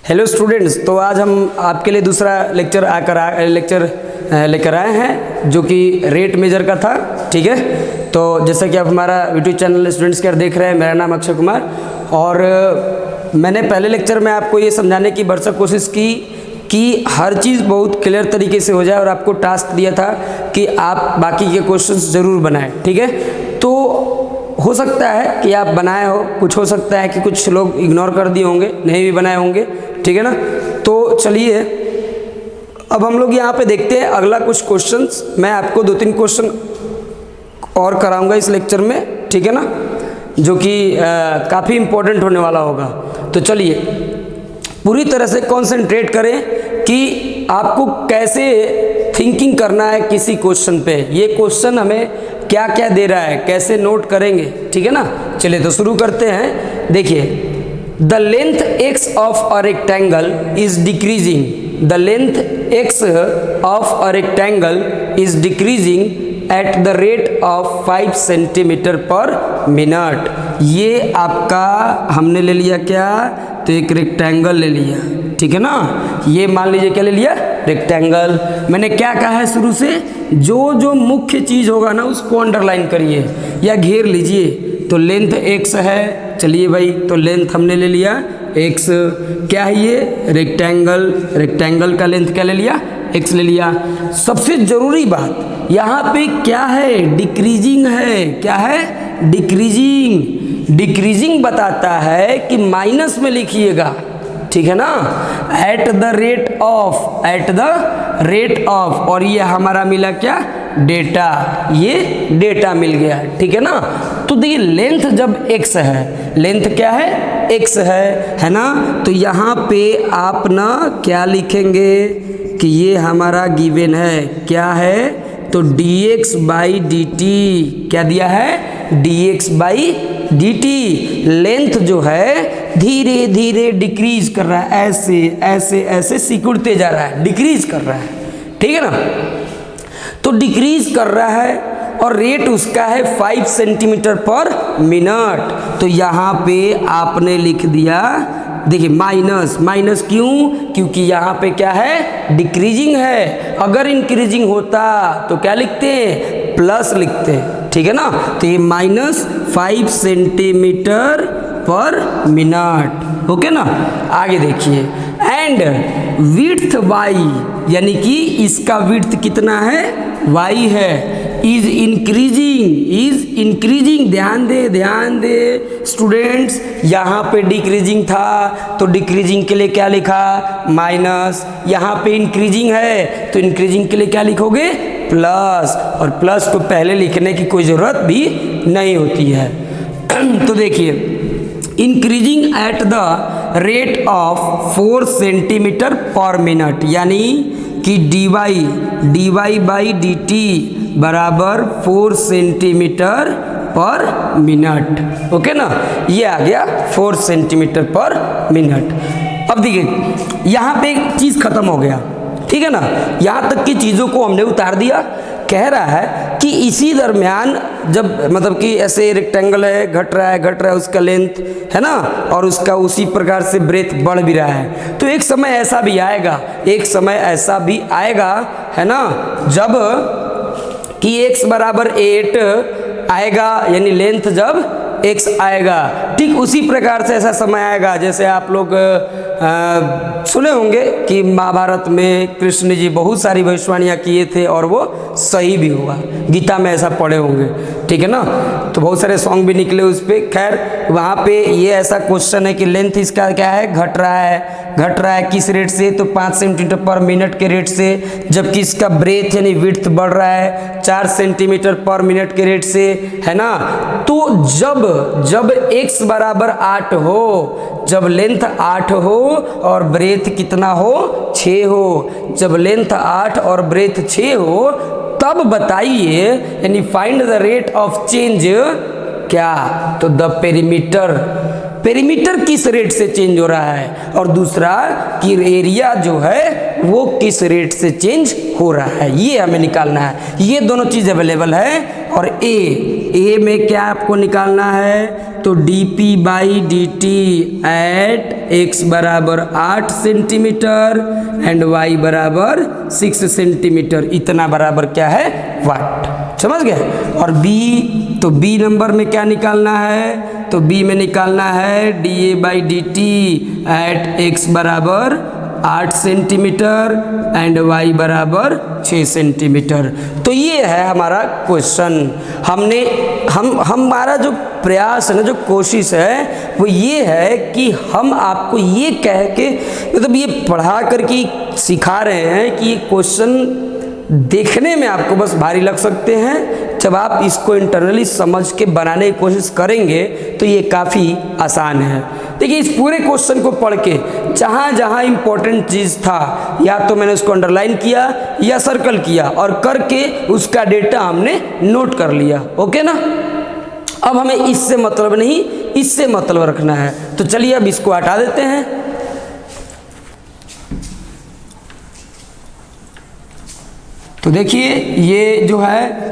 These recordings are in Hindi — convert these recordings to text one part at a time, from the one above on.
हेलो स्टूडेंट्स, तो आज हम आपके लिए दूसरा लेक्चर लेकर आए हैं जो कि रेट मेजर का था। ठीक है, तो जैसा कि आप हमारा यूट्यूब चैनल स्टूडेंट्स केयर देख रहे हैं, मेरा नाम अक्षय कुमार और मैंने पहले लेक्चर में आपको ये समझाने की भरसक कोशिश की कि हर चीज़ बहुत क्लियर तरीके से हो जाए और आपको टास्क दिया था कि आप बाकी के क्वेश्चंस ज़रूर बनाएं। ठीक है, तो हो सकता है कि आप बनाए हो, कुछ हो सकता है कि कुछ लोग इग्नोर कर दिए होंगे, नहीं भी बनाए होंगे। ठीक है ना, तो चलिए अब हम लोग यहाँ पे देखते हैं अगला कुछ क्वेश्चंस। मैं आपको 2-3 क्वेश्चन और कराऊंगा इस लेक्चर में, ठीक है ना, जो कि काफ़ी इम्पोर्टेंट होने वाला होगा। तो चलिए पूरी तरह से कंसंट्रेट करें कि आपको कैसे थिंकिंग करना है किसी क्वेश्चन पे, ये क्वेश्चन हमें क्या क्या दे रहा है, कैसे नोट करेंगे। ठीक है ना, चलिए तो शुरू करते हैं। देखिए, the length x of a rectangle is decreasing, the length x of a rectangle is decreasing eight the rate of 5 centimetre पर मिनट। ये आपका हमने ले लिया क्या, तो एक रेक्टेंगल ले लिया। ठीक है ना, ये मान लीजिए क्या ले लिया, रेक्टेंगल। मैंने क्या कहा है शुरू से, जो जो मुख्य चीज़ होगा ना उसको अंडरलाइन करिए या घेर लीजिए। तो लेंथ x है, चलिए भाई, तो लेंथ हमने ले लिया x। क्या है ये, रेक्टेंगल, रेक्टेंगल का लेंथ क्या ले लिया, x ले लिया। सबसे ज़रूरी बात यहाँ पे क्या है, डिक्रीजिंग है। क्या है, डिक्रीजिंग। डिक्रीजिंग बताता है कि माइनस में लिखिएगा। ठीक है ना, eight the rate of, eight the rate of, और ये हमारा मिला क्या, डेटा, ये डेटा मिल गया। ठीक है ना, तो देखिए लेंथ जब x है, लेंथ क्या है, x है ना, तो यहाँ पे आप ना क्या लिखेंगे कि ये हमारा गिवन है, क्या है, तो dx बाई dt। क्या दिया है, dx बाई dt। लेंथ जो है धीरे धीरे डिक्रीज कर रहा है, ऐसे ऐसे ऐसे सिकुड़ते जा रहा है, डिक्रीज कर रहा है। ठीक है ना, तो डिक्रीज कर रहा है और रेट उसका है 5 सेंटीमीटर पर मिनट। तो यहाँ पे आपने लिख दिया, देखिए माइनस, माइनस क्यों, क्योंकि यहाँ पे क्या है, डिक्रीजिंग है। अगर इंक्रीजिंग होता तो क्या लिखते हैं, प्लस लिखते हैं। ठीक है ना, तो ये -5 सेंटीमीटर पर मिनट। ओके ना, आगे देखिए, एंड विड्थ वाई, यानी कि इसका विड्थ कितना है, वाई है, इज इंक्रीजिंग, इज इंक्रीजिंग। ध्यान दे, ध्यान दे स्टूडेंट्स, यहाँ पे डिक्रीजिंग था तो डिक्रीजिंग के लिए क्या लिखा, माइनस। यहाँ पे इंक्रीजिंग है तो इंक्रीजिंग के लिए क्या लिखोगे, प्लस। और प्लस को पहले लिखने की कोई ज़रूरत भी नहीं होती है। तो देखिए, increasing at the rate of 4 centimetre पर मिनट, यानी कि dy बाई dt बराबर 4 सेंटीमीटर पर मिनट। ओके ना, ये आ गया 4 सेंटीमीटर पर मिनट। अब देखिए यहाँ पे एक चीज़ खत्म हो गया। ठीक है ना, यहाँ तक की चीज़ों को हमने उतार दिया। कह रहा है कि इसी दरमियान जब मतलब कि ऐसे रेक्टेंगल है, घट रहा है उसका लेंथ, है ना, और उसका उसी प्रकार से ब्रेथ बढ़ भी रहा है। तो एक समय ऐसा भी आएगा, एक समय ऐसा भी आएगा, है ना, जब कि x बराबर 8 आएगा, यानी लेंथ जब x आएगा। ठीक उसी प्रकार से ऐसा समय आएगा, जैसे आप लोग सुने होंगे कि महाभारत में कृष्ण जी बहुत सारी भविष्यवाणियाँ किए थे और वो सही भी हुआ, गीता में ऐसा पढ़े होंगे। ठीक है ना, तो बहुत सारे सॉन्ग भी निकले उस पर। खैर वहाँ पे ये ऐसा क्वेश्चन है कि लेंथ इसका क्या है, घट रहा है किस रेट से, तो 5 सेंटीमीटर पर मिनट के रेट से, जबकि इसका ब्रेथ यानी विड्थ बढ़ रहा है 4 सेंटीमीटर पर मिनट के रेट से, है ना। तो जब x बराबर 8 हो, जब लेंथ 8 हो और ब्रेथ कितना हो, 6 हो, जब लेंथ 8 और ब्रेथ 6 हो, तब बताइए, यानी find the rate of change क्या, तो द पेरीमीटर, पेरीमीटर किस रेट से चेंज हो रहा है, और दूसरा कि एरिया जो है वो किस रेट से चेंज हो रहा है, ये हमें निकालना है। ये दोनों चीज़ अवेलेबल है। और ए में क्या आपको निकालना है, तो dp by dt at x बराबर 8 सेंटीमीटर एंड y बराबर 6 सेंटीमीटर, इतना बराबर क्या है, वाट। समझ गए। और b, तो b नंबर में क्या निकालना है, तो b में निकालना है dA/dt एट x बराबर 8 सेंटीमीटर एंड y बराबर 6 सेंटीमीटर। तो ये है हमारा क्वेश्चन। हमारा जो प्रयास है ना, जो कोशिश है वो ये है कि हम आपको ये कह के, मतलब ये पढ़ा करके सिखा रहे हैं कि ये क्वेश्चन देखने में आपको बस भारी लग सकते हैं, जब आप इसको इंटरनली समझ के बनाने की कोशिश करेंगे तो ये काफ़ी आसान है। देखिए इस पूरे क्वेश्चन को पढ़ के जहाँ जहाँ इम्पोर्टेंट चीज़ था, या तो मैंने उसको अंडरलाइन किया या सर्कल किया और करके उसका डेटा हमने नोट कर लिया। ओके ना। अब हमें इससे मतलब नहीं, इससे मतलब रखना है। तो चलिए अब इसको हटा देते हैं। तो देखिए ये जो है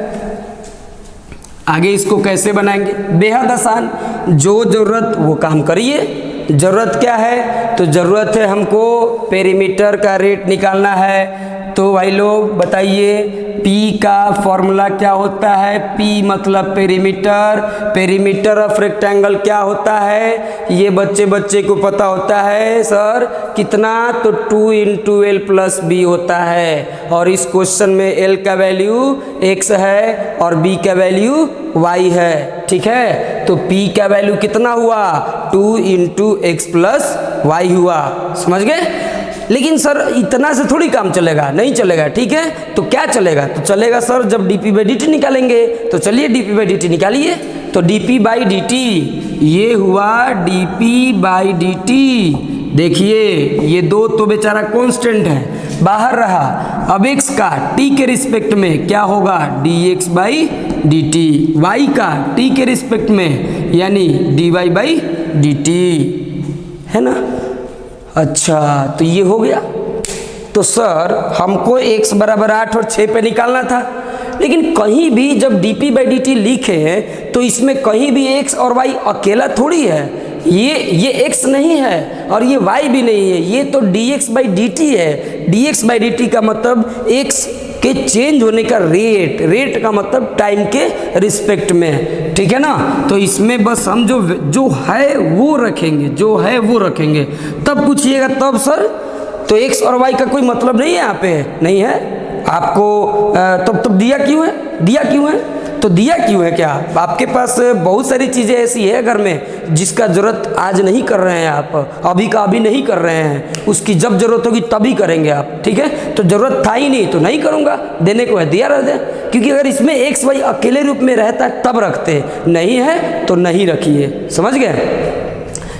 आगे इसको कैसे बनाएंगे, बेहद आसान। जो ज़रूरत वो काम करिए। ज़रूरत क्या है, तो ज़रूरत है हमको पेरीमीटर का रेट निकालना है। तो भाई लोग बताइए P का फॉर्मूला क्या होता है, P मतलब पेरीमीटर, पेरीमीटर ऑफ रेक्टेंगल क्या होता है, ये बच्चे को पता होता है सर कितना, तो 2 × L + B होता है। और इस क्वेश्चन में L का वैल्यू x है और B का वैल्यू y है, ठीक है। तो P का वैल्यू कितना हुआ, 2 × x + y हुआ। समझ गए। लेकिन सर इतना से थोड़ी काम चलेगा, नहीं चलेगा, ठीक है। तो क्या चलेगा, तो चलेगा सर जब dp/dt निकालेंगे। तो चलिए dp/dt निकालिए। तो dp/dt ये हुआ dp/dt। देखिए ये दो तो बेचारा कांस्टेंट है, बाहर रहा। अब x का t के रिस्पेक्ट में क्या होगा, dx/dt, y का t के रिस्पेक्ट में यानी dy/dt, है ना। अच्छा तो ये हो गया। तो सर हमको x बराबर 8 और 6 पे निकालना था, लेकिन कहीं भी जब dp/dt लिखे हैं तो इसमें कहीं भी x और y अकेला थोड़ी है। ये x नहीं है और ये y भी नहीं है, ये तो dx/dt है। dx/dt का मतलब x के चेंज होने का रेट का मतलब टाइम के रिस्पेक्ट में, ठीक है ना। तो इसमें बस हम जो है वो रखेंगे, जो है वो रखेंगे। तब पूछिएगा तब सर तो x और y का कोई मतलब नहीं है यहाँ पे, नहीं है आपको। तब दिया क्यों है, दिया क्यों है, तो दिया क्यों है, क्या आपके पास बहुत सारी चीज़ें ऐसी है घर में जिसका ज़रूरत आज नहीं कर रहे हैं आप, अभी का अभी नहीं कर रहे हैं, उसकी जब ज़रूरत होगी तभी करेंगे आप, ठीक है। तो ज़रूरत था ही नहीं तो नहीं करूँगा, देने को है दिया रह दे। क्योंकि अगर इसमें x y अकेले रूप में रहता है तब रखते, नहीं है तो नहीं रखिए। समझ गए।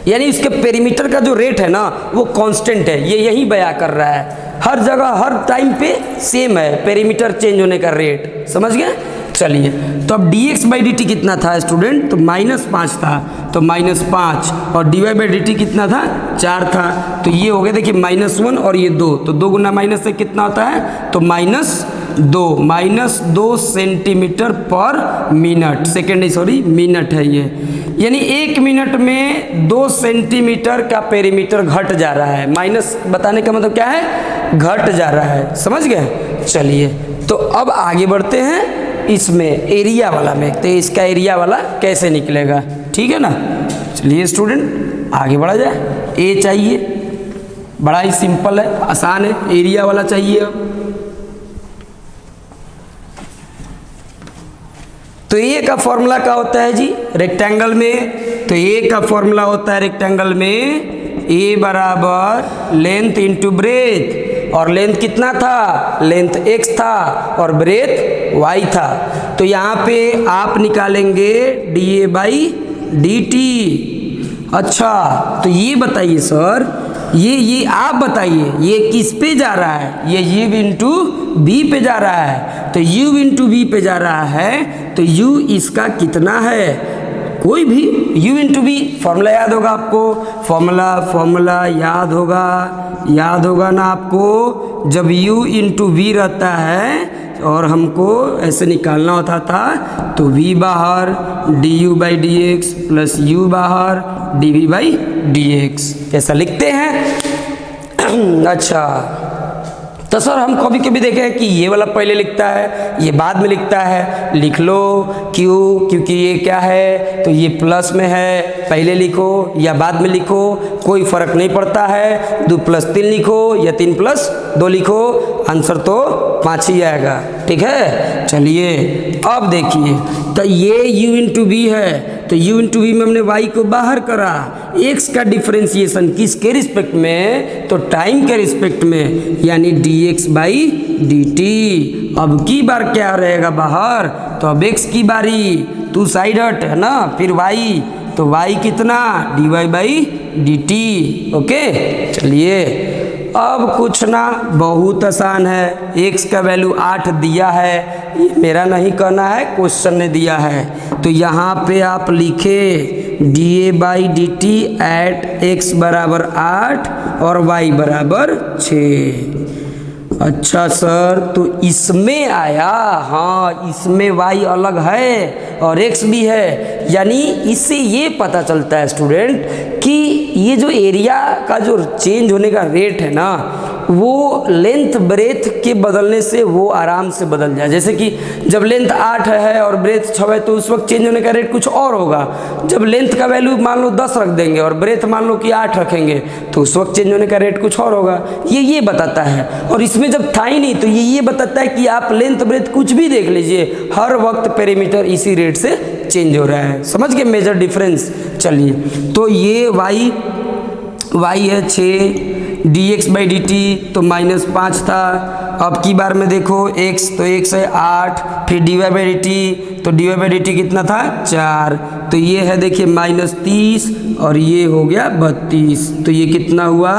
यानी उसके पेरीमीटर का जो रेट है ना वो कांस्टेंट है, ये यही बयां कर रहा है, हर जगह हर टाइम पे सेम है पेरीमीटर चेंज होने का रेट। समझ गए। चलिए तो अब dx/dt कितना था स्टूडेंट, तो -5 था, तो -5 और dy/dt कितना था, 4 था। तो ये हो गया देखिए -1 और ये 2, तो 2 गुना माइनस से कितना होता है, तो -2 सेंटीमीटर पर मिनट, सेकेंड सॉरी मिनट है ये, यानी 1 मिनट में 2 सेंटीमीटर का पेरीमीटर घट जा रहा है। माइनस बताने का मतलब क्या है, घट जा रहा है। समझ गए। चलिए तो अब आगे बढ़ते हैं इसमें एरिया वाला में, तो इसका एरिया वाला कैसे निकलेगा, ठीक है ना। चलिए स्टूडेंट आगे बढ़ा जाए। ए चाहिए, बड़ा ही सिंपल है, आसान है, एरिया वाला चाहिए। अब तो ए का फॉर्मूला क्या होता है जी रेक्टेंगल में, तो ए का फॉर्मूला होता है रेक्टेंगल में ए बराबर लेंथ इंटू ब्रेथ, और लेंथ कितना था, लेंथ x था और ब्रेथ y था। तो यहाँ पे आप निकालेंगे dA/dt। अच्छा तो ये बताइए सर, ये आप बताइए ये किस पे जा रहा है, ये u इंटू b पे जा रहा है। तो u इंटू b पे जा रहा है तो u इसका कितना है, कोई भी u इंटू बी, फॉर्मूला याद होगा आपको, फॉर्मूला याद होगा ना आपको। जब u इंटू वी रहता है और हमको ऐसे निकालना होता था तो v बाहर du/dx प्लस u बाहर dv/dt। dx, ऐसा लिखते हैं। अच्छा, तो सर हम कभी कभी देखे हैं कि ये वाला पहले लिखता है, ये बाद में लिखता है। लिख लो, क्यों? क्योंकि ये क्या है, तो ये प्लस में है, पहले लिखो या बाद में लिखो, कोई फर्क नहीं पड़ता है। 2 + 3 लिखो या 3 + 2 लिखो, आंसर तो 5 ही आएगा। ठीक है, चलिए अब देखिए, तो ये u इंटू वी है, तो u इंटू वी में हमने y को बाहर करा। x का डिफरेंशिएशन किसके रिस्पेक्ट में, तो टाइम के रिस्पेक्ट में, यानी dx/dt। अब की बार क्या रहेगा बाहर, तो अब x की बारी, तू साइड हट है ना, फिर y, तो y कितना, dy/dt। ओके, चलिए अब कुछ ना, बहुत आसान है। x का वैल्यू 8 दिया है, ये मेरा नहीं कहना है, क्वेश्चन ने दिया है। तो यहाँ पे आप लिखे dA/dt एट x बराबर 8 और y बराबर 6। अच्छा सर, तो इसमें आया, हाँ इसमें y अलग है और x भी है, यानी इससे ये पता चलता है स्टूडेंट कि ये जो एरिया का जो चेंज होने का रेट है ना, वो लेंथ ब्रेथ के बदलने से वो आराम से बदल जाए। जैसे कि जब लेंथ 8 है और ब्रेथ 6 है, तो उस वक्त चेंज होने का रेट कुछ और होगा। जब लेंथ का वैल्यू मान लो 10 रख देंगे और ब्रेथ मान लो कि 8 रखेंगे, तो उस वक्त चेंज होने का रेट कुछ और होगा। ये बताता है। और इसमें जब था ही नहीं, तो ये बताता है कि आप लेंथ ब्रेथ कुछ भी देख लीजिए, हर वक्त पेरीमीटर इसी रेट से चेंज हो रहा है। समझ गए मेजर डिफरेंस। चलिए, तो ये y है 6, dx/dt तो -5 था। अब की बार में देखो x, तो x है 8, फिर dy/dt, तो dy/dt कितना था 4, तो ये है देखिए -30 और ये हो गया 32, तो ये कितना हुआ,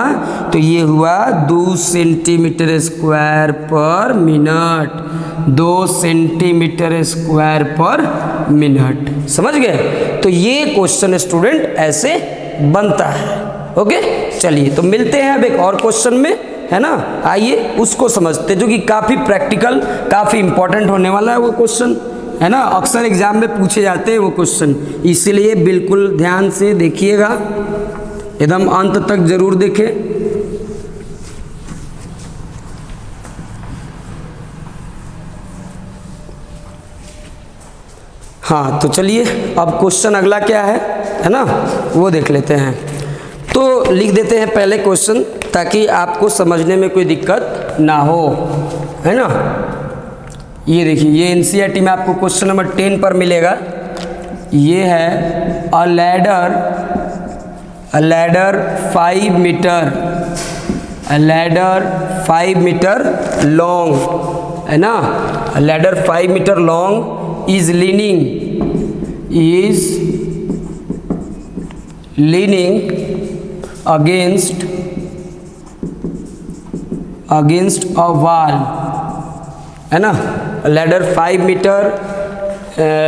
तो ये हुआ 2 सेंटीमीटर स्क्वायर पर मिनट, 2 सेंटीमीटर स्क्वायर पर मिनट। समझ गए? तो ये क्वेश्चन स्टूडेंट ऐसे बनता है। ओके, चलिए तो मिलते हैं अब एक और क्वेश्चन में, है ना। आइए उसको समझते, जो कि काफ़ी प्रैक्टिकल, काफ़ी इंपॉर्टेंट होने वाला है वो क्वेश्चन, है ना। अक्सर एग्जाम में पूछे जाते हैं वो क्वेश्चन, इसलिए बिल्कुल ध्यान से देखिएगा, एकदम अंत तक जरूर देखें। हाँ, तो चलिए अब क्वेश्चन अगला क्या है ना, वो देख लेते हैं। तो लिख देते हैं पहले क्वेश्चन, ताकि आपको समझने में कोई दिक्कत ना हो, है ना। ये देखिए, ये एनसीईआरटी में आपको क्वेश्चन नंबर 10 पर मिलेगा। ये है a ladder 5 metre, a ladder 5 metre long, है ना। A ladder 5 metre long is leaning against a wall, है ना। Ladder 5 metre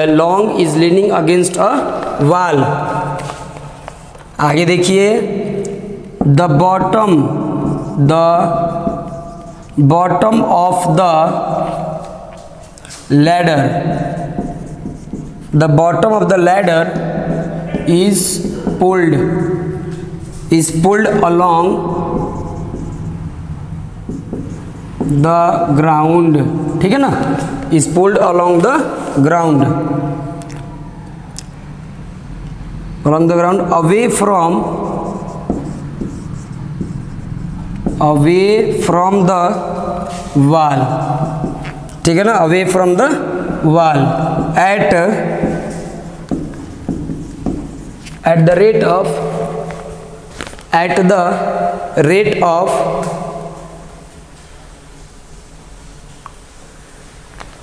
long is leaning against a wall. आगे देखिए, the bottom of the ladder is pulled along the ground, ठीक है ना, is pulled along the ground away from the wall, ठीक है ना, away from the wall at the rate of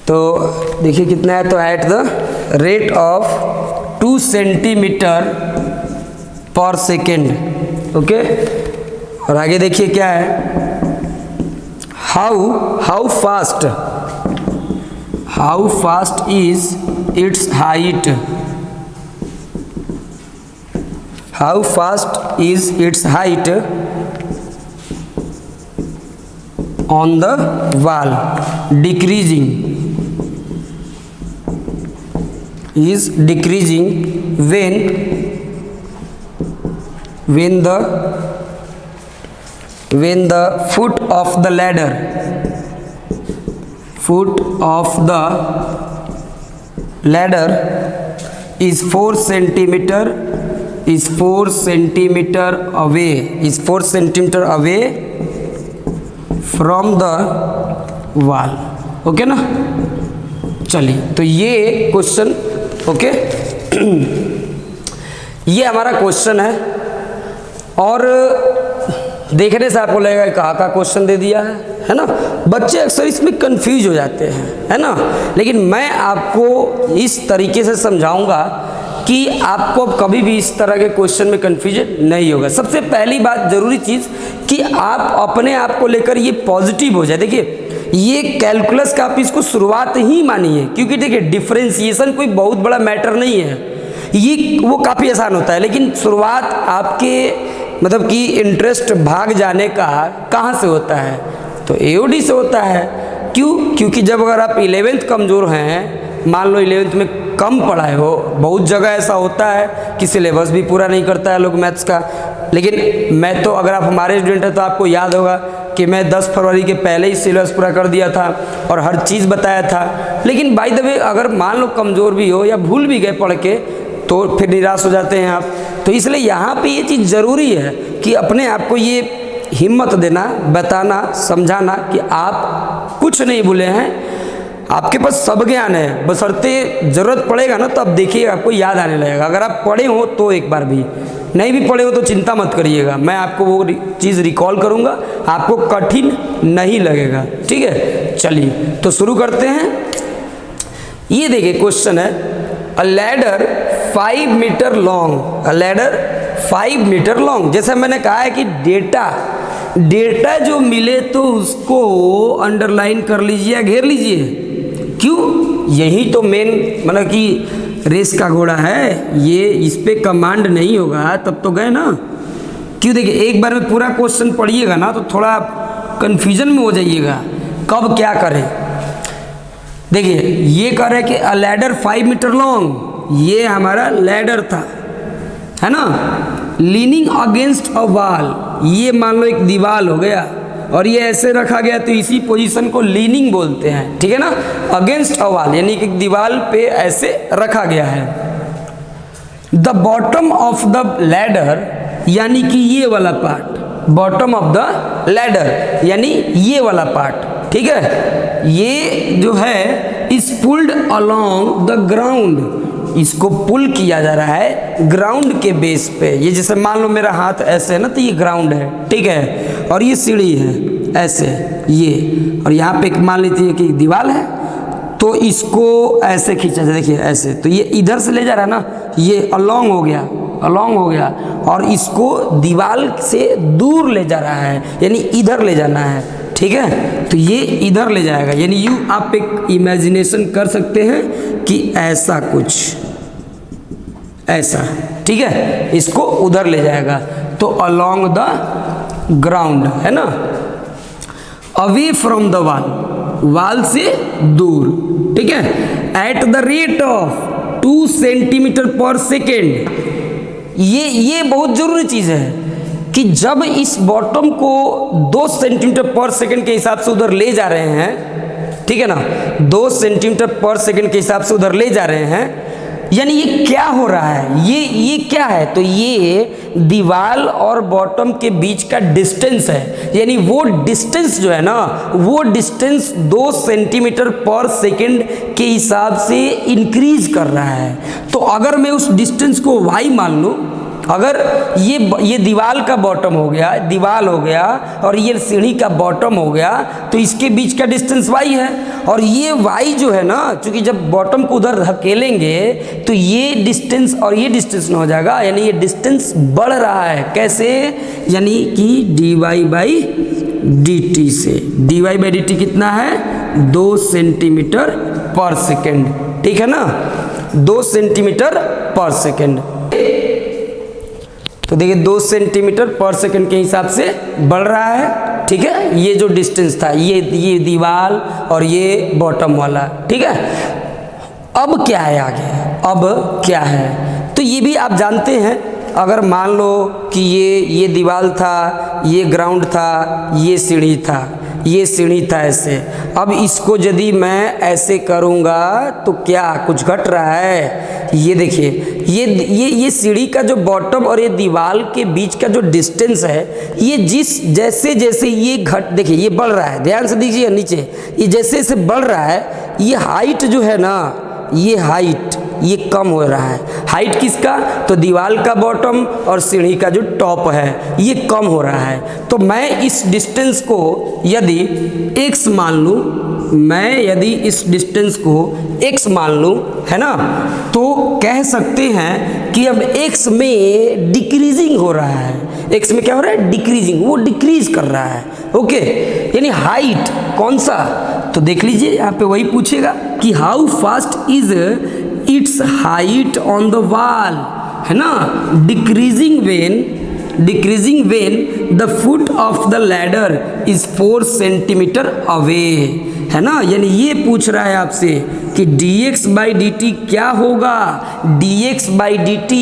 तो देखिए कितना है, तो eight the rate of 2 centimetre पर सेकेंड। ओके, और आगे देखिए क्या है, how fast is it's height, how fast is it's height on the wall, decreasing when when the foot of the ladder is 4 centimeter away from the wall। Okay ना, चलिए तो ये क्वेश्चन, ओके ये हमारा क्वेश्चन है। और देखने से आपको लगेगा कहाँ का क्वेश्चन दे दिया है ना। बच्चे अक्सर इसमें कंफ्यूज हो जाते हैं, है ना। लेकिन मैं आपको इस तरीके से समझाऊंगा कि आपको अब कभी भी इस तरह के क्वेश्चन में कंफ्यूजन नहीं होगा। सबसे पहली बात, जरूरी चीज़ कि आप अपने आप को लेकर ये पॉजिटिव हो जाए। देखिए ये कैलकुलस का आप इसको शुरुआत ही मानिए, क्योंकि देखिए डिफरेंशिएशन कोई बहुत बड़ा मैटर नहीं है, ये वो काफ़ी आसान होता है। लेकिन शुरुआत आपके मतलब कि इंटरेस्ट भाग जाने का कहाँ से होता है, तो एओडी से होता है। क्यों? क्योंकि जब अगर आप 11th कमज़ोर हैं, मान लो 11th में कम पढ़ाए हो, बहुत जगह ऐसा होता है कि सिलेबस भी पूरा नहीं करता है लोग मैथ्स का। लेकिन मैं तो, अगर आप हमारे स्टूडेंट हैं तो आपको याद होगा कि मैं 10 फरवरी के पहले ही सिलेबस पूरा कर दिया था और हर चीज़ बताया था। लेकिन बाय द वे अगर मान लो कमज़ोर भी हो या भूल भी गए पढ़ के, तो फिर निराश हो जाते हैं आप। तो इसलिए यहाँ पे ये चीज़ ज़रूरी है कि अपने आप को ये हिम्मत देना, बताना, समझाना कि आप कुछ नहीं भूले हैं, आपके पास सब ज्ञान है, बशर्ते ज़रूरत पड़ेगा ना तो अब देखिए आपको याद आने लगेगा। अगर आप पढ़े हो तो एक बार भी, नहीं भी पढ़े हो तो चिंता मत करिएगा, मैं आपको वो चीज़ रिकॉल करूँगा, आपको कठिन नहीं लगेगा। ठीक है, चलिए तो शुरू करते हैं। ये देखिए क्वेश्चन है, a ladder 5 metre long, a ladder 5 metre long. जैसे मैंने कहा है कि डेटा जो मिले तो उसको अंडरलाइन कर लीजिए या घेर लीजिए। क्यों? यही तो मेन मतलब कि रेस का घोड़ा है, ये इस पे कमांड नहीं होगा तब तो गए ना। क्यों? देखिए एक बार में पूरा क्वेश्चन पढ़िएगा ना तो थोड़ा कन्फ्यूजन में हो जाइएगा कब क्या करें। देखिए ये कह रहे कि अ लैडर 5 मीटर लॉन्ग, ये हमारा लैडर था, है ना। लीनिंग अगेंस्ट अ वॉल, ये मान लो एक दीवार हो गया और ये ऐसे रखा गया तो इसी पोजीशन को लीनिंग बोलते हैं। ठीक है ना, अगेंस्ट अ वॉल यानी कि दीवार पे ऐसे रखा गया है। The bottom of the ladder यानी कि ये वाला part, bottom of the ladder यानी ये वाला पार्ट, ठीक है, ये जो है is pulled along the ground, इसको पुल किया जा रहा है ग्राउंड के बेस पे। ये जैसे मान लो मेरा हाथ ऐसे है ना तो ये ग्राउंड है, ठीक है, और ये सीढ़ी है ऐसे ये, और यहाँ पे मान लीजिए कि दीवार है तो इसको ऐसे खींचा जाए, देखिए ऐसे, तो ये इधर से ले जा रहा है ना, ये अलोंग हो गया, अलोंग हो गया, और इसको दीवार से दूर ले जा रहा है यानी इधर ले जाना है। ठीक है, तो ये इधर ले जाएगा, यानी यू आप एक इमेजिनेशन कर सकते हैं कि ऐसा कुछ, ऐसा, ठीक है, इसको उधर ले जाएगा तो अलोंग द ग्राउंड, है ना, away from the wall, wall से दूर, ठीक है, eight the rate of 2 centimetre पर सेकेंड। ये बहुत जरूरी चीज है कि जब इस बॉटम को 2 सेंटीमीटर पर सेकेंड के हिसाब से उधर ले जा रहे हैं, ठीक है ना, 2 सेंटीमीटर पर सेकेंड के हिसाब से उधर ले जा रहे हैं, यानी ये क्या हो रहा है, ये क्या है, तो ये दीवार और बॉटम के बीच का डिस्टेंस है, यानी वो डिस्टेंस जो है ना, वो डिस्टेंस 2 सेंटीमीटर पर सेकेंड के हिसाब से इंक्रीज कर रहा है। तो अगर मैं उस डिस्टेंस को y मान लूँ, अगर ये दीवार का बॉटम हो गया, दीवार हो गया, और ये सीढ़ी का बॉटम हो गया, तो इसके बीच का डिस्टेंस y है, और ये y जो है ना, चूंकि जब बॉटम को उधर धकेलेंगे तो ये डिस्टेंस और ये डिस्टेंस न हो जाएगा, यानी ये डिस्टेंस बढ़ रहा है। कैसे? यानी कि dy/dt से, dy/dt कितना है? 2 सेंटीमीटर पर सेकेंड, ठीक है ना, 2 सेंटीमीटर पर सेकेंड। तो देखिए 2 सेंटीमीटर पर सेकेंड के हिसाब से बढ़ रहा है, ठीक है, ये जो डिस्टेंस था, ये दीवार और ये बॉटम वाला, ठीक है। अब क्या है आगे, अब क्या है, तो ये भी आप जानते हैं, अगर मान लो कि ये दीवार था, ये ग्राउंड था, ये सीढ़ी था, ये सीढ़ी था ऐसे, अब इसको यदि मैं ऐसे करूँगा तो क्या कुछ घट रहा है? ये देखिए, ये सीढ़ी का जो बॉटम और ये दीवार के बीच का जो डिस्टेंस है, ये जैसे जैसे ये देखिए ये बढ़ रहा है, ध्यान से देखिए नीचे, ये जैसे जैसे बढ़ रहा है, ये हाइट जो है ना, ये हाइट ये कम हो रहा है। हाइट किसका? तो दीवार का बॉटम और सीढ़ी का जो टॉप है ये कम हो रहा है। तो मैं इस डिस्टेंस को यदि x मान लूँ, मैं यदि इस डिस्टेंस को x मान लूँ, है ना, तो कह सकते हैं कि अब x में डिक्रीजिंग हो रहा है। x में क्या हो रहा है? डिक्रीजिंग, वो डिक्रीज कर रहा है। ओके, यानी हाइट कौन सा? तो देख लीजिए यहाँ पे वही पूछेगा कि how fast is it's height on the wall, है ना, decreasing when the foot of the ladder is 4 centimetre away, है ना। यानी ये पूछ रहा है आपसे कि dx बाई dt क्या होगा, dx बाई dt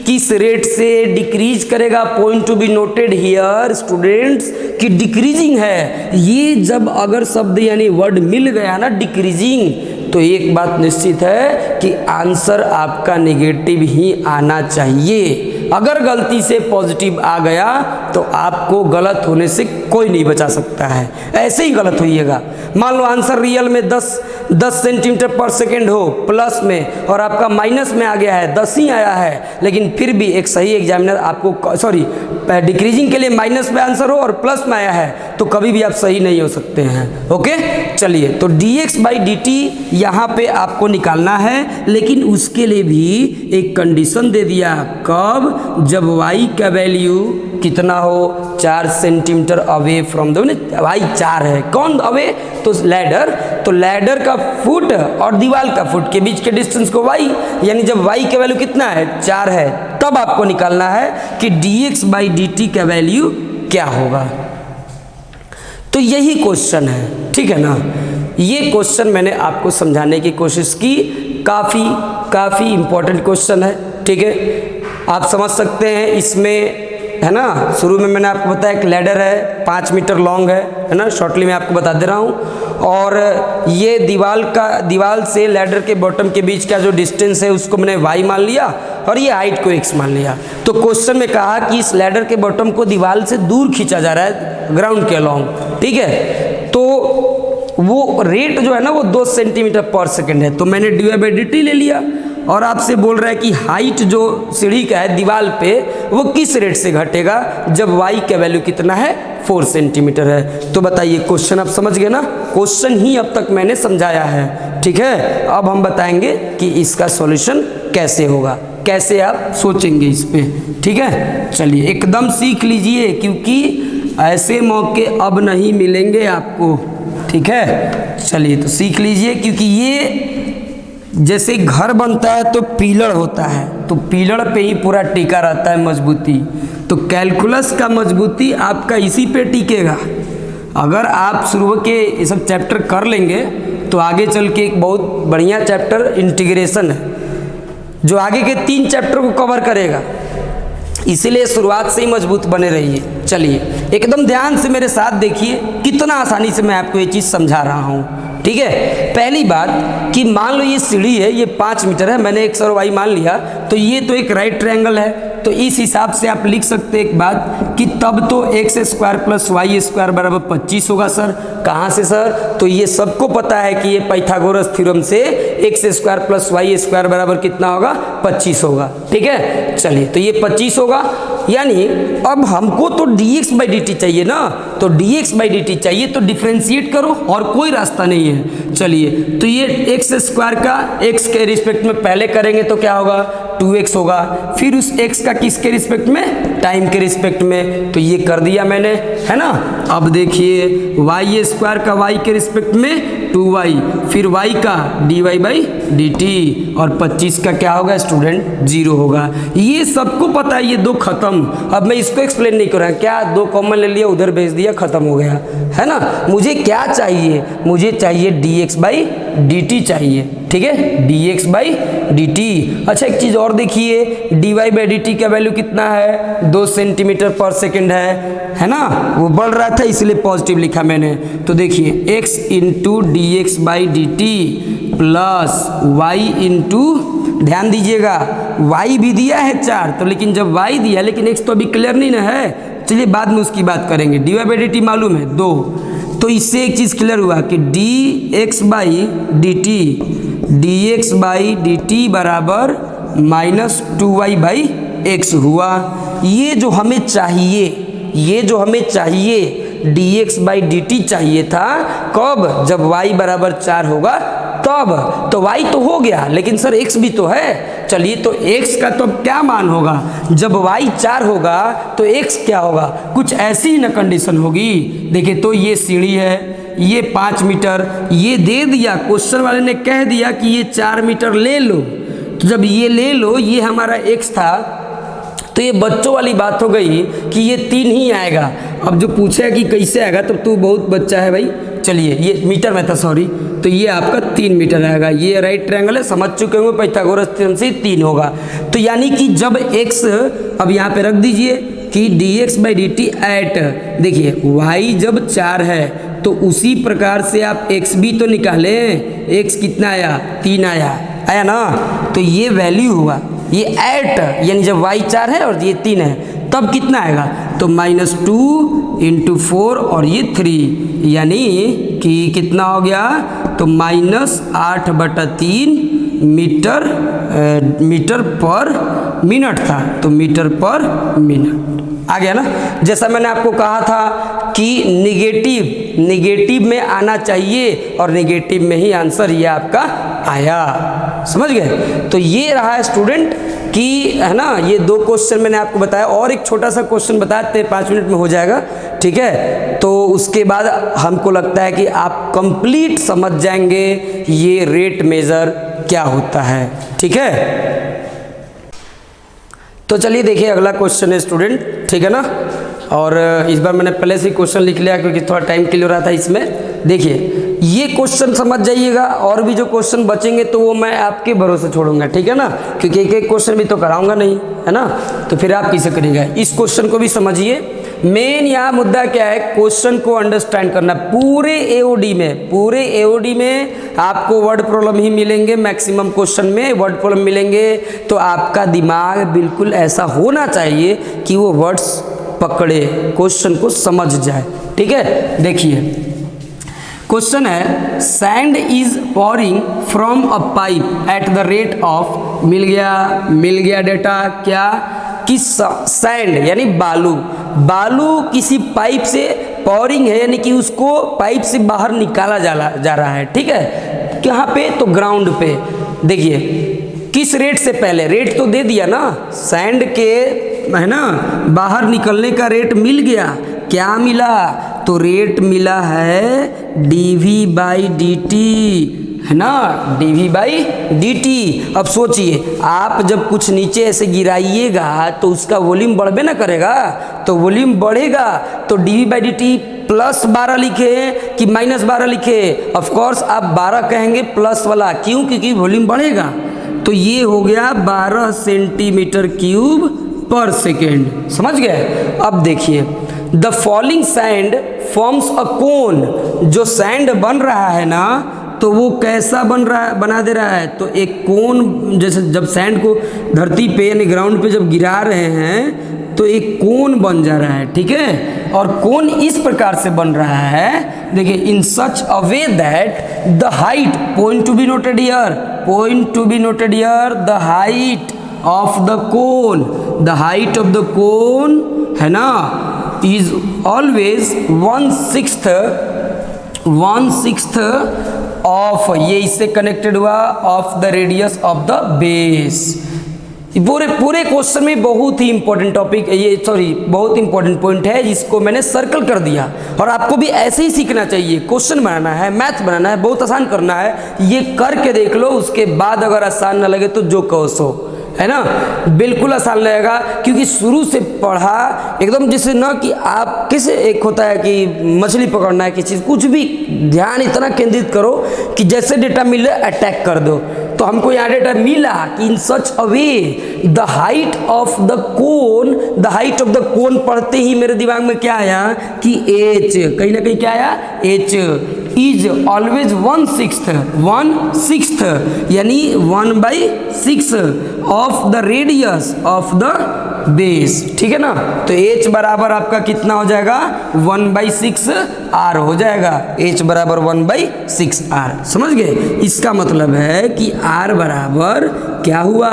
किस रेट से डिक्रीज करेगा। Point to be noted here students कि डिक्रीजिंग है। ये जब अगर शब्द यानी वर्ड मिल गया ना डिक्रीजिंग, तो एक बात निश्चित है कि आंसर आपका नेगेटिव ही आना चाहिए। अगर गलती से पॉजिटिव आ गया तो आपको गलत होने से कोई नहीं बचा सकता है, ऐसे ही गलत होइएगा। मान लो आंसर रियल में 10 सेंटीमीटर पर सेकेंड हो प्लस में, और आपका माइनस में आ गया है, 10 ही आया है, लेकिन फिर भी एक सही एग्जामिनर आपको डिक्रीजिंग के लिए माइनस में आंसर हो और प्लस में आया है तो कभी भी आप सही नहीं हो सकते हैं। ओके, चलिए, तो dx बाई dt यहाँ पे आपको निकालना है, लेकिन उसके लिए भी एक कंडीशन दे दिया। कब? जब y का वैल्यू कितना हो, 4 centimetre away from the, y 4 है, कौन अवे? तो लैडर का फुट और दीवार का फुट के बीच के डिस्टेंस को y, यानी जब y का वैल्यू कितना है, 4 है, तब आपको निकालना है कि dx बाई dt का वैल्यू क्या होगा। तो यही क्वेश्चन है, ठीक है ना। ये क्वेश्चन मैंने आपको समझाने की कोशिश की, काफ़ी इम्पोर्टेंट क्वेश्चन है, ठीक है। आप समझ सकते हैं इसमें, है ना, शुरू में मैंने आपको बताया एक लैडर है 5 मीटर लॉन्ग है ना, शॉर्टली मैं आपको बता दे रहा हूँ। और ये दीवार से लैडर के बॉटम के बीच का जो डिस्टेंस है उसको मैंने y मान लिया और ये हाइट को x मान लिया। तो क्वेश्चन में कहा कि इस लैडर के बॉटम को दीवार से दूर खींचा जा रहा है ग्राउंड के अलॉन्ग, ठीक है। तो वो रेट जो है ना वो 2 सेंटीमीटर पर सेकेंड है, तो मैंने dy बाई dt ले लिया। और आपसे बोल रहा है कि हाइट जो सीढ़ी का है दीवार पे वो किस रेट से घटेगा जब y का वैल्यू कितना है, 4 सेंटीमीटर है। तो बताइए, क्वेश्चन आप समझ गए ना, क्वेश्चन ही अब तक मैंने समझाया है, ठीक है। अब हम बताएंगे कि इसका सॉल्यूशन कैसे होगा, कैसे आप सोचेंगे इस पे, ठीक है। चलिए एकदम सीख लीजिए, क्योंकि ऐसे मौके अब नहीं मिलेंगे आपको, ठीक है। चलिए तो सीख लीजिए, क्योंकि ये जैसे घर बनता है तो पिलर होता है, तो पिलर पे ही पूरा टिका रहता है मजबूती। तो कैलकुलस का मजबूती आपका इसी पे टिकेगा। अगर आप शुरू के ये सब चैप्टर कर लेंगे तो आगे चल के एक बहुत बढ़िया चैप्टर इंटीग्रेशन है जो आगे के 3 चैप्टर को कवर करेगा, इसीलिए शुरुआत से ही मजबूत बने रहिए। चलिए एकदम ध्यान से मेरे साथ देखिए, कितना आसानी से मैं आपको ये चीज़ समझा रहा हूँ, ठीक है। पहली बात कि मान लो ये सीढ़ी है, ये 5 मीटर है, मैंने x और y मान लिया, तो ये तो एक राइट ट्रायंगल है। तो इस हिसाब से आप लिख सकते हैं एक बात कि तब तो x square plus Y square बराबर 25 होगा सर। कहाँ से सर? तो ये सबको पता है कि ये पाइथागोरस थ्योरम से x square plus Y square बराबर कितना होगा, 25 होगा, ठीक है। चलिए तो ये 25 होगा, यानी अब हमको तो dx बाई dt चाहिए ना, तो dx बाई dt चाहिए तो डिफ्रेंशिएट करो, और कोई रास्ता नहीं है। चलिए तो ये x स्क्वायर का x के रिस्पेक्ट में पहले करेंगे तो क्या होगा, 2x होगा, फिर उस x का किसके रिस्पेक्ट में, टाइम के रिस्पेक्ट में, तो ये कर दिया मैंने, है ना। अब देखिए y स्क्वायर का y के रिस्पेक्ट में 2y, फिर y का dy बाई dt और 25 का क्या होगा स्टूडेंट 0 होगा। ये सबको पता है, ये दो खत्म। अब मैं इसको एक्सप्लेन नहीं कर रहा, क्या दो कॉमन ले लिया उधर भेज दिया खत्म हो गया, है ना। मुझे क्या चाहिए, मुझे चाहिए dx बाई dt चाहिए, ठीक है, dx बाई dt। अच्छा एक चीज़ और देखिए, dy बाई dt का वैल्यू कितना है 2 सेंटीमीटर पर सेकेंड है ना, वो बढ़ रहा था इसलिए पॉजिटिव लिखा मैंने। तो देखिए x into D X by D T plus Y into, ध्यान दीजिएगा y भी दिया है 4 तो, लेकिन जब y दिया लेकिन x तो अभी क्लियर नहीं ना है, चलिए बाद में उसकी बात करेंगे। dy बाई डी टी मालूम है 2, तो इससे एक चीज़ क्लियर हुआ कि dx by D T, D X by D T बराबर -2y बाई एक्स हुआ। ये जो हमें चाहिए, ये जो हमें चाहिए dx बाई डी टी चाहिए था कब, जब y बराबर 4 होगा तब। तो y तो हो गया लेकिन सर x भी तो है, चलिए तो x का तो क्या मान होगा, जब y 4 होगा तो x क्या होगा, कुछ ऐसी ही ना कंडीशन होगी। देखिए तो ये सीढ़ी है, ये 5 मीटर, ये दे दिया क्वेश्चन वाले ने कह दिया कि ये 4 मीटर ले लो, तो जब ये ले लो ये हमारा x था, तो ये बच्चों वाली बात हो गई कि ये 3 ही आएगा। अब जो पूछा कि कैसे आएगा, तब तू बहुत बच्चा है भाई, चलिए ये मीटर में था सॉरी, तो ये आपका 3 मीटर आएगा। ये राइट ट्रायंगल है, समझ चुके होंगे पाइथागोरस थ्योरम से 3 होगा। तो यानी कि जब x, अब यहाँ पे रख दीजिए कि dx by D T at, देखिए y जब 4 है तो उसी प्रकार से आप x भी तो निकालें, x कितना आया 3 आया ना, तो ये वैल्यू हुआ, ये एट यानी जब y 4 है और ये 3 है तब कितना आएगा, तो -2 इंटू 4 और ये 3, यानी कि कितना हो गया, तो -8/3 मीटर पर मिनट था, तो मीटर पर मिनट आ गया ना। जैसा मैंने आपको कहा था कि निगेटिव में आना चाहिए और निगेटिव में ही आंसर ये आपका आया, समझ गए। तो ये रहा स्टूडेंट कि है ना, ये 2 क्वेश्चन मैंने आपको बताया, और एक छोटा सा क्वेश्चन बताते 5 मिनट में हो जाएगा, ठीक है। तो उसके बाद हमको लगता है कि आप कंप्लीट समझ जाएंगे ये रेट मेजर क्या होता है, ठीक है। तो चलिए देखिए अगला क्वेश्चन है स्टूडेंट, ठीक है ना, और इस बार मैंने पहले से क्वेश्चन लिख लिया क्योंकि थोड़ा टाइम क्लियर रहा था इसमें। देखिए ये क्वेश्चन समझ जाइएगा, और भी जो क्वेश्चन बचेंगे तो वो मैं आपके भरोसे छोड़ूंगा, ठीक है ना, क्योंकि एक क्वेश्चन भी तो कराऊंगा नहीं, है ना, तो फिर आप कैसे करिएगा। इस क्वेश्चन को भी समझिए। मेन यहाँ मुद्दा क्या है, क्वेश्चन को अंडरस्टैंड करना। पूरे एओडी में आपको वर्ड प्रॉब्लम ही मिलेंगे, मैक्सिमम क्वेश्चन में वर्ड प्रॉब्लम मिलेंगे, तो आपका दिमाग बिल्कुल ऐसा होना चाहिए कि वो वर्ड्स पकड़े, क्वेश्चन को समझ जाए, ठीक है। देखिए क्वेश्चन है, sand is pouring from a pipe at the rate of, मिल गया डेटा क्या, कि सैंड यानी बालू किसी पाइप से पॉरिंग है, यानी कि उसको पाइप से बाहर निकाला जा रहा है, ठीक है। कहाँ पे, तो ग्राउंड पे। देखिए किस रेट से, पहले रेट तो दे दिया ना, सैंड के है ना बाहर निकलने का रेट मिल गया, क्या मिला, तो रेट मिला है dv बाई डी टी, है ना, dv बाई डी टी। अब सोचिए आप जब कुछ नीचे ऐसे गिराइएगा तो उसका वॉल्यूम बढ़बे ना करेगा, तो वॉल्यूम बढ़ेगा, तो dv बाई डी टी +12 लिखे कि -12 लिखे, ऑफ कोर्स आप 12 कहेंगे प्लस वाला, क्यों, क्योंकि वॉल्यूम बढ़ेगा। तो ये हो गया 12 सेंटीमीटर क्यूब पर सेकेंड, समझ गए। अब देखिए the falling sand forms a cone, जो सैंड बन रहा है ना, तो वो कैसा बना दे रहा है, तो एक कोन, जैसे जब सैंड को धरती पे यानी ग्राउंड पे जब गिरा रहे हैं तो एक कोन बन जा रहा है, ठीक है। और कोन इस प्रकार से बन रहा है, देखिए in such a way that the height, point to be noted here, the height of the cone, the height of the cone है ना, इज ऑलवेज 1/6 ऑफ, ये इससे कनेक्टेड हुआ, of the radius of the base, पूरे पूरे क्वेश्चन में बहुत ही इंपॉर्टेंट टॉपिक ये बहुत इंपॉर्टेंट पॉइंट है जिसको मैंने सर्कल कर दिया। और आपको भी ऐसे ही सीखना चाहिए, क्वेश्चन बनाना है, मैथ बनाना है, बहुत आसान करना है, ये करके देख लो। उसके बाद अगर आसान ना लगे तो जो कहो सो, है ना, बिल्कुल आसान लगेगा। क्योंकि शुरू से पढ़ा एकदम जैसे ना कि आप किसे एक होता है कि मछली पकड़ना है, किसी चीज़ कुछ भी ध्यान इतना केंद्रित करो कि जैसे डेटा मिले अटैक कर दो। तो हमको यहाँ डेटा मिला कि in such a way the height of the cone पढ़ते ही मेरे दिमाग में क्या आया कि एच, कहीं ना कहीं क्या आया, एच इज ऑलवेज 1/6 यानी 1/6 of the radius of the base, ठीक है ना। तो h बराबर आपका कितना हो जाएगा, 1/6 r हो जाएगा। h बराबर 1/6 r, समझ गए। इसका मतलब है कि r बराबर क्या हुआ,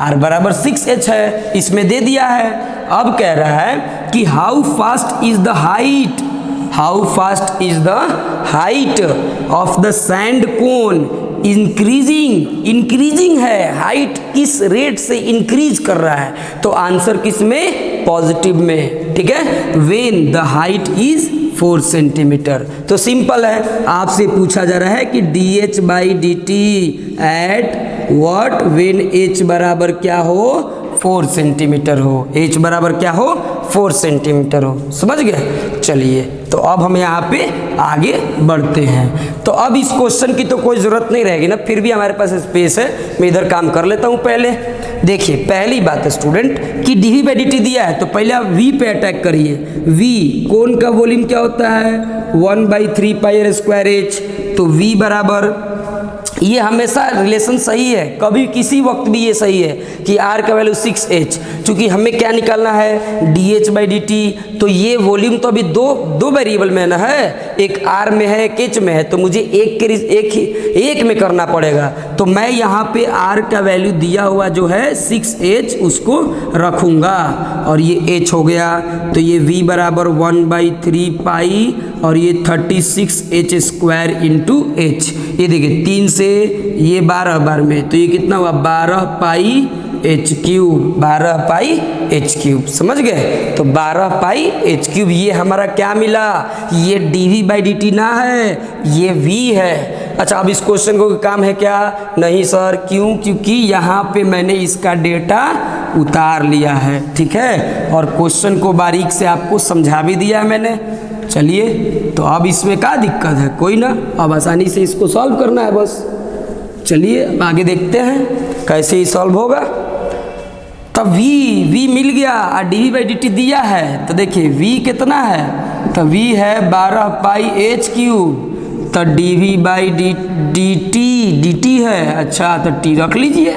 r बराबर 6h है, इसमें दे दिया है। अब कह रहा है कि how fast is the height of the sand cone increasing है, हाइट किस रेट से इंक्रीज कर रहा है। तो आंसर किस में, पॉजिटिव में, ठीक है। When the height is 4 centimetre. तो सिंपल है, आपसे पूछा जा रहा है कि dh/dt at what when h बराबर क्या हो, 4 सेंटीमीटर हो, h बराबर क्या हो, 4 सेंटीमीटर हो, समझ गए। चलिए तो अब हम यहाँ पे आगे बढ़ते हैं। तो अब इस क्वेश्चन की तो कोई ज़रूरत नहीं रहेगी ना, फिर भी हमारे पास स्पेस है, मैं इधर काम कर लेता हूँ। पहले देखिए, पहली बात है स्टूडेंट कि dv/dt दिया है तो पहले आप v पे अटैक करिए। v कोन का वॉल्यूम क्या होता है, 1/3 πr²h। तो v बराबर, ये हमेशा रिलेशन सही है, कभी किसी वक्त भी ये सही है कि r का वैल्यू 6h। चूंकि हमें क्या निकालना है, dh/dt। तो ये वॉल्यूम तो अभी दो वेरिएबल में ना है, एक r में है, एक h में है, तो मुझे एक में करना पड़ेगा। तो मैं यहाँ पे r का वैल्यू दिया हुआ जो है 6h उसको रखूँगा और ये h हो गया। तो ये v बराबर 1/3 पाई और ये 36h² इंटू h। ये देखिए 3 से ये 12 बार में, तो ये कितना हुआ, 12πh³, समझ गए। तो 12πh³, ये हमारा क्या मिला, ये dv/dt ना है, ये v है। अच्छा, अब इस क्वेश्चन को काम है क्या, नहीं सर, क्यों, क्योंकि यहाँ पे मैंने इसका डेटा उतार लिया है, ठीक है, और क्वेश्चन को बारीक से आपको समझा भी दिया है मैंने। चलिए, तो अब इसमें क्या दिक्कत है, कोई ना, अब आसानी से इसको सॉल्व करना है बस। चलिए अब आगे देखते हैं कैसे ही सॉल्व होगा। तब v मिल गया और dv/dt दिया है, तो देखिए v कितना है, तो v है 12πh³। तो dv/dt है, अच्छा तो t रख लीजिए।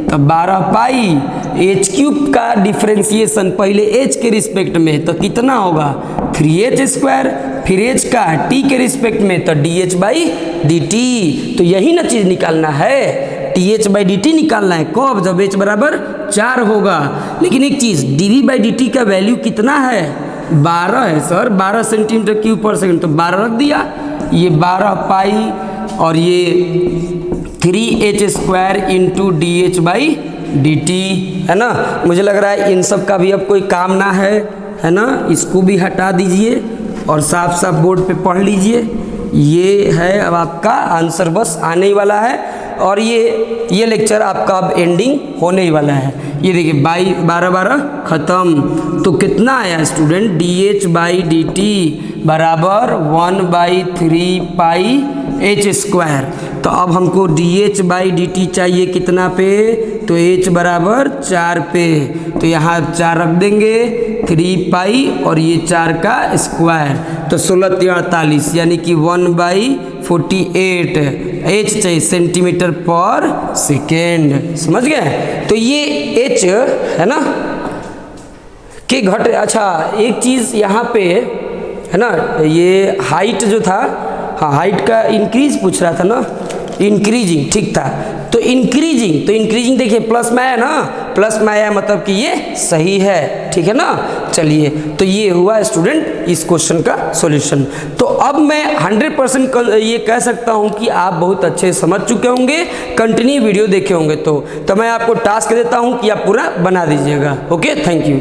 तो 12πh³ का डिफ्रेंसिएशन पहले h के रिस्पेक्ट में, तो कितना होगा 3h², फिर h का t के रिस्पेक्ट में, तो dh/dt। तो यही ना चीज़ निकालना है, dh/dt निकालना है, कब, जब h बराबर 4 होगा। लेकिन एक चीज़, dv/dt का वैल्यू कितना है, 12 है सर, 12 सेंटीमीटर/s, तो 12 रख दिया। ये 12π और ये 3h² इंटू dh/dt, है ना। मुझे लग रहा है इन सब का भी अब कोई काम ना है ना, इसको भी हटा दीजिए और साफ साफ बोर्ड पे पढ़ लीजिए। ये है अब आपका आंसर, बस आने ही वाला है और ये लेक्चर आपका अब एंडिंग होने ही वाला है। ये देखिए 12 ख़त्म। तो कितना आया स्टूडेंट, dh/dt बराबर 1/3 πh²। तो अब हमको dh/dt चाहिए कितना पे, तो h बराबर 4 पे, तो यहाँ 4 रख देंगे, 3π और ये 4 का स्क्वायर, तो 16×48 यानी कि 1/48 h चाहिए सेंटीमीटर/सेकेंड, समझ गए। तो ये h है ना कि घट। अच्छा, एक चीज़ यहाँ पे है ना, ये हाइट जो था, हाँ हाइट का इंक्रीज पूछ रहा था ना, इंक्रीजिंग, ठीक था। तो इंक्रीजिंग देखिए प्लस में आया ना, प्लस में आया मतलब कि ये सही है, ठीक है ना। चलिए, तो ये हुआ स्टूडेंट इस क्वेश्चन का सॉल्यूशन। तो अब मैं 100% ये कह सकता हूँ कि आप बहुत अच्छे समझ चुके होंगे, कंटिन्यू वीडियो देखे होंगे। तो मैं आपको टास्क देता हूँ कि आप पूरा बना दीजिएगा। Okay, thank you.